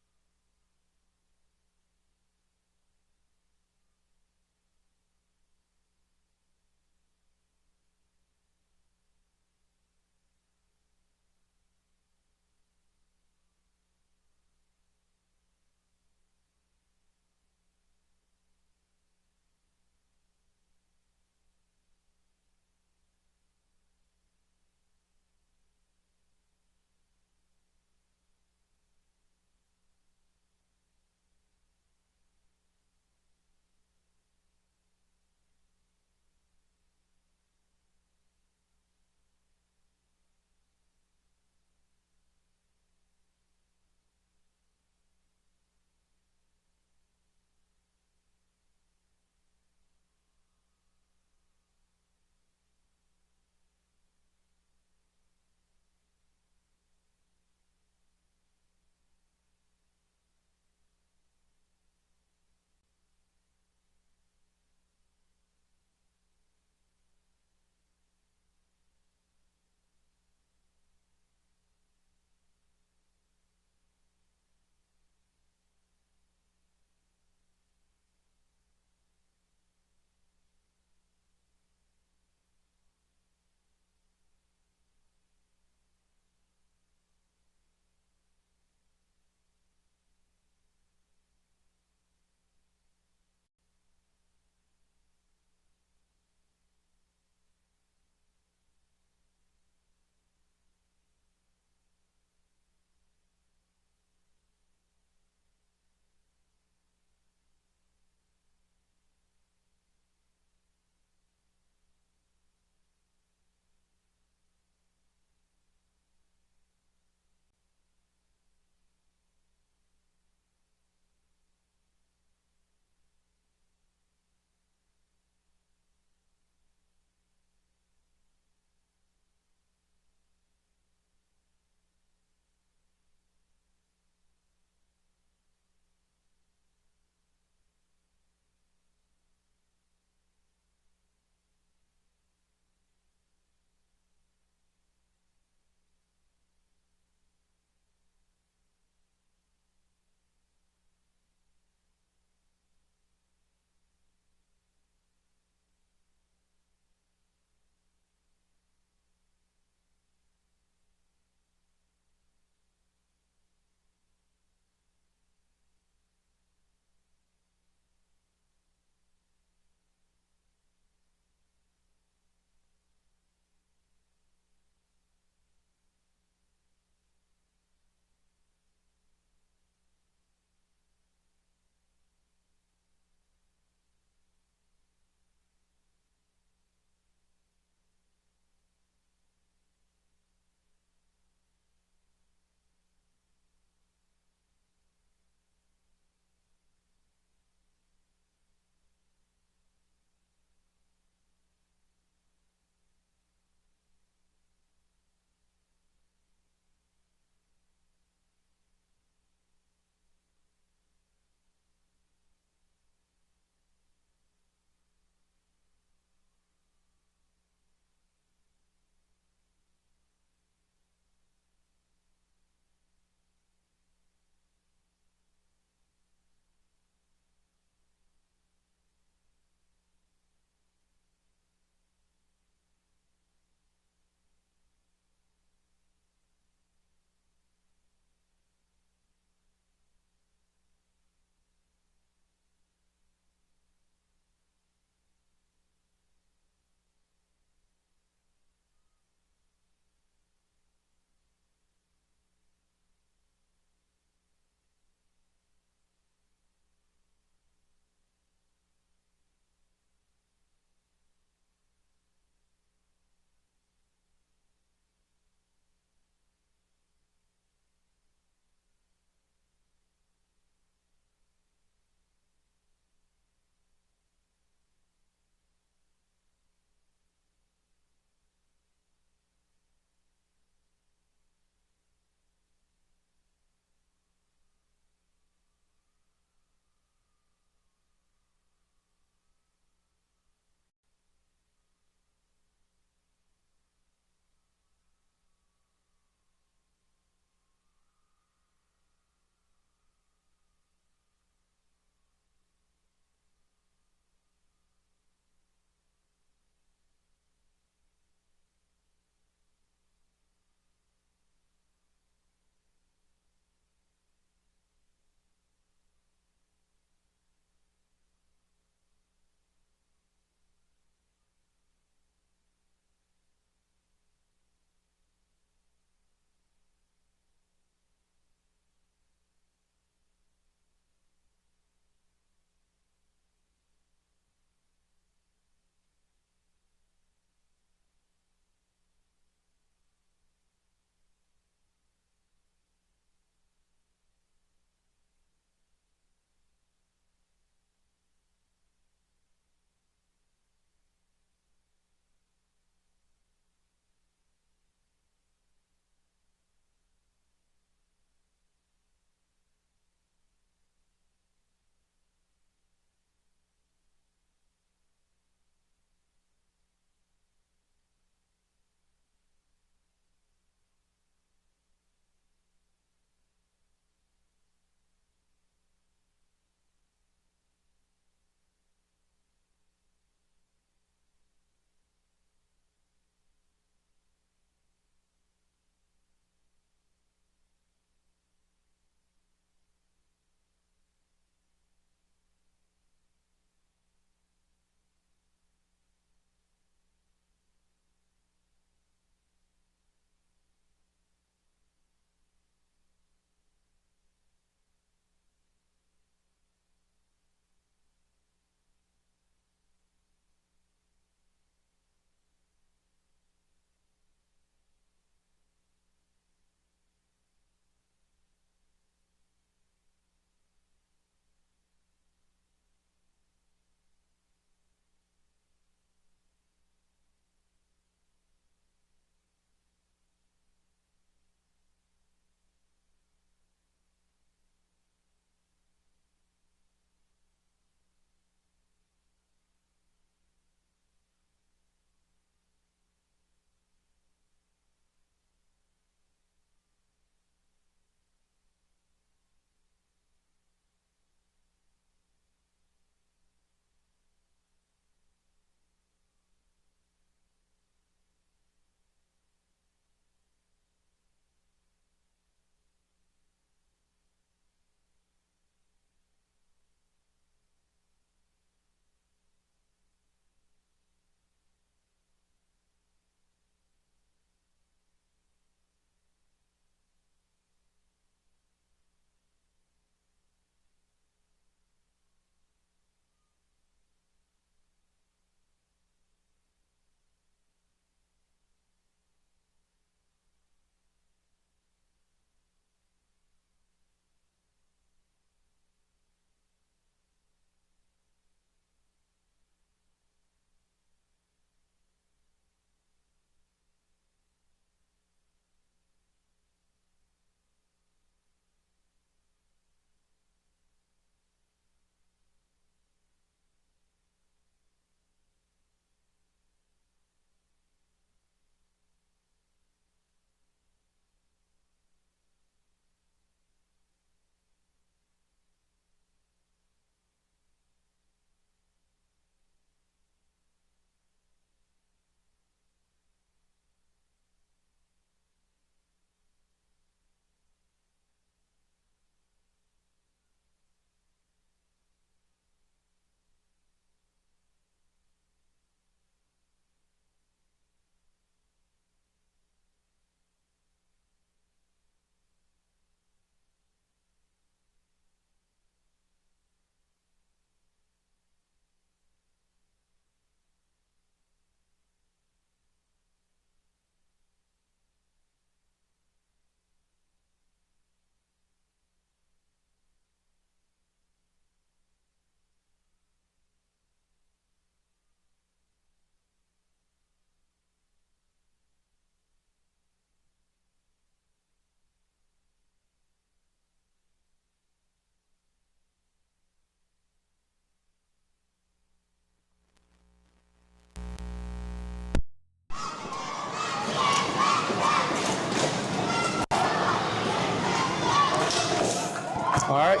All right.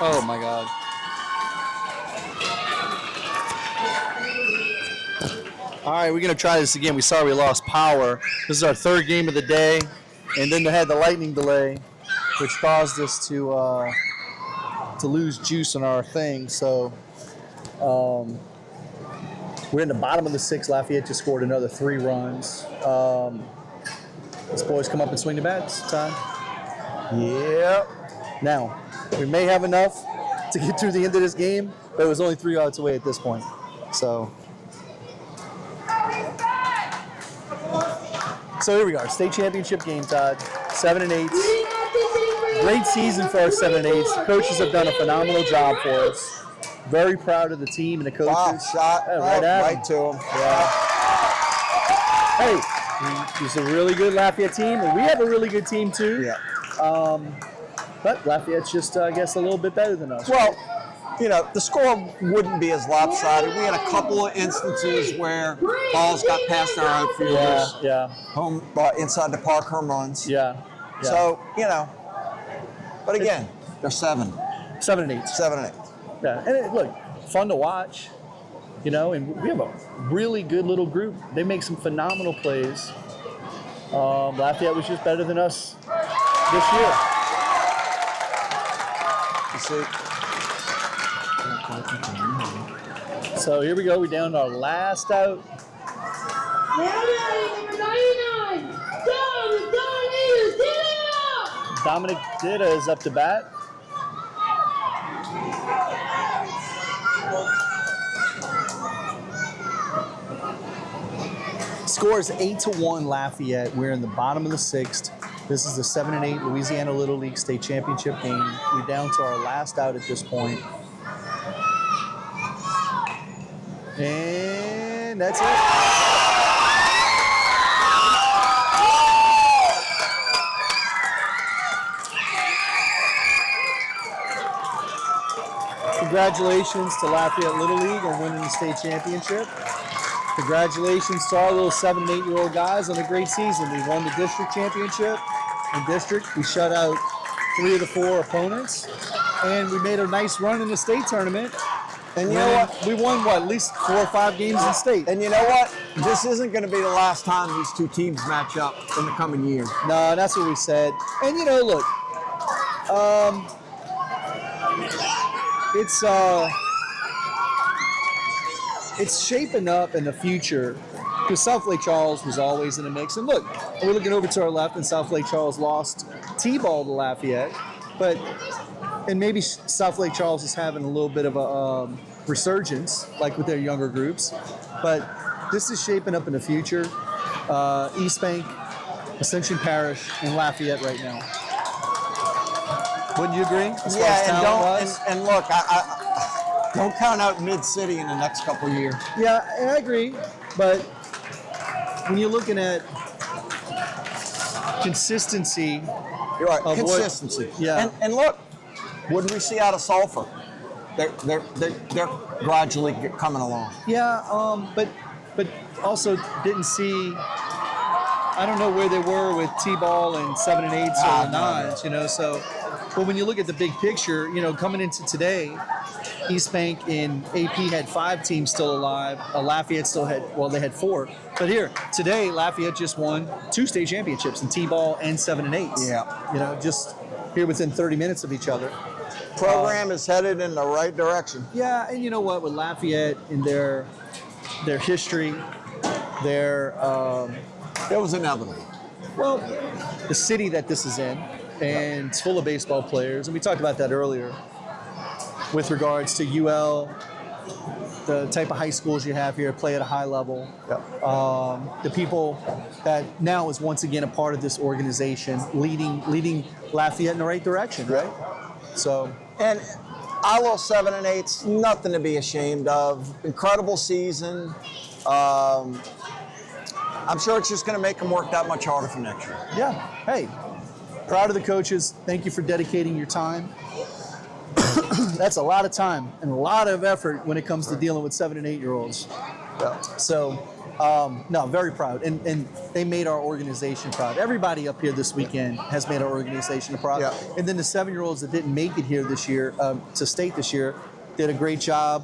Oh my God. All right, we're gonna try this again. We saw we lost power. This is our third game of the day, and then they had the lightning delay, which caused us to lose juice on our thing. So we're in the bottom of the sixth. Lafayette just scored another 3 runs. Let's boys come up and swing the bats. Time. Yep. Now, we may have enough to get through the end of this game, but it was only 3 outs away at this point. So here we go. State championship game, Todd. 7&8's. Great season for our 7&8's. The coaches have done a phenomenal job for us. Very proud of the team and the coaches. Wow, shot right to him. Yeah. Hey, he's a really good Lafayette team, and we have a really good team too. Yeah. But Lafayette's just, I guess, a little bit better than us. Well, you know, the score wouldn't be as lopsided. We had a couple of instances where balls got past our outfielders. Yeah. Home inside the park home runs. Yeah. So, you know, but again, they're 7. 7&8's. 7&8. Yeah, and look, fun to watch, you know, and we have a really good little group. They make some phenomenal plays. Lafayette was just better than us this year. You see? So here we go. We're down to our last out. Now batting number 99, Dominic Ditta is up to bat. Score is 8-1 Lafayette. We're in the bottom of the sixth. This is the 7&8 Louisiana Little League State Championship game. We're down to our last out at this point. And that's it. Congratulations to Lafayette Little League on winning the state championship. Congratulations to our little 7 and 8-year-old guys on a great season. We won the district championship. In district, we shut out 3 of the 4 opponents, and we made a nice run in the state tournament. And you know what? We won, at least 4 or 5 games in state. And you know what? This isn't going to be the last time these 2 teams match up in the coming year. No, that's what we said. And you know, look, it's shaping up in the future because South Lake Charles was always in the mix. And look, we're looking over to our left, and South Lake Charles lost T-ball to Lafayette, and maybe South Lake Charles is having a little bit of a resurgence, like with their younger groups. But this is shaping up in the future. Eastbank, Ascension Parish, and Lafayette right now. Wouldn't you agree? And look, I don't count out Mid-City in the next couple of years. Yeah, I agree. But when you're looking at consistency, you're right. Of Consistency. Yeah. And look, what did we see out of Sulphur? They're gradually coming along. yeah, but also didn't see. I don't know where they were with T-ball and 7 and 8s or 9s, you know. So, but when you look at the big picture, you know, coming into today, Eastbank and AP had 5 teams still alive. Lafayette still had, they had 4. But here today, Lafayette just won 2 state championships in T-ball and 7 and 8s. Yeah. You know, just here within 30 minutes of each other. Program is headed in the right direction. Yeah, and you know what? With Lafayette and their history, It was inevitable. well, the city that this is in, and it's full of baseball players, and we talked about that earlier with regards to UL, the type of high schools you have here play at a high level. The people that now is once again a part of this organization, leading Lafayette in the right direction, right? So, And our little 7 and 8's, nothing to be ashamed of. Incredible season. I'm sure it's just going to make them work that much harder for next year. yeah, hey, proud of the coaches. Thank you for dedicating your time. That's a lot of time and a lot of effort when it comes to dealing with 7 and 8-year-olds. Yeah. So No, very proud, and they made our organization proud. Everybody up here this weekend has made our organization proud. Yeah. And then the 7-year-olds that didn't make it here this year, to state this year, did a great job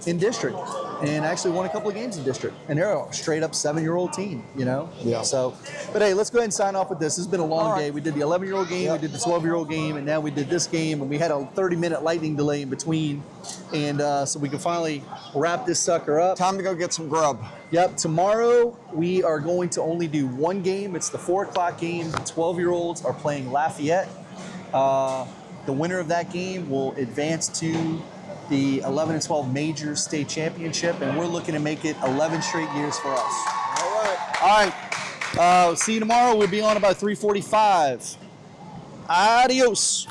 in district, and actually won a couple of games in district. And they're a straight up 7-year-old team, you know. Yeah. So, but hey, let's go ahead and sign off with this. This has been a long All right. day. We did the 11-year-old game, we did the 12-year-old game, and now we did this game, and we had a 30-minute lightning delay in between, and so we can finally wrap this sucker up. Time to go get some grub. Yep, tomorrow we are going to only do one game. It's the 4 o'clock game. The 12-year-olds are playing Lafayette. The winner of that game will advance to the 11 and 12 major state championship, and we're looking to make it 11 straight years for us. All right. All right, see you tomorrow. We'll be on about 3:45. Adios.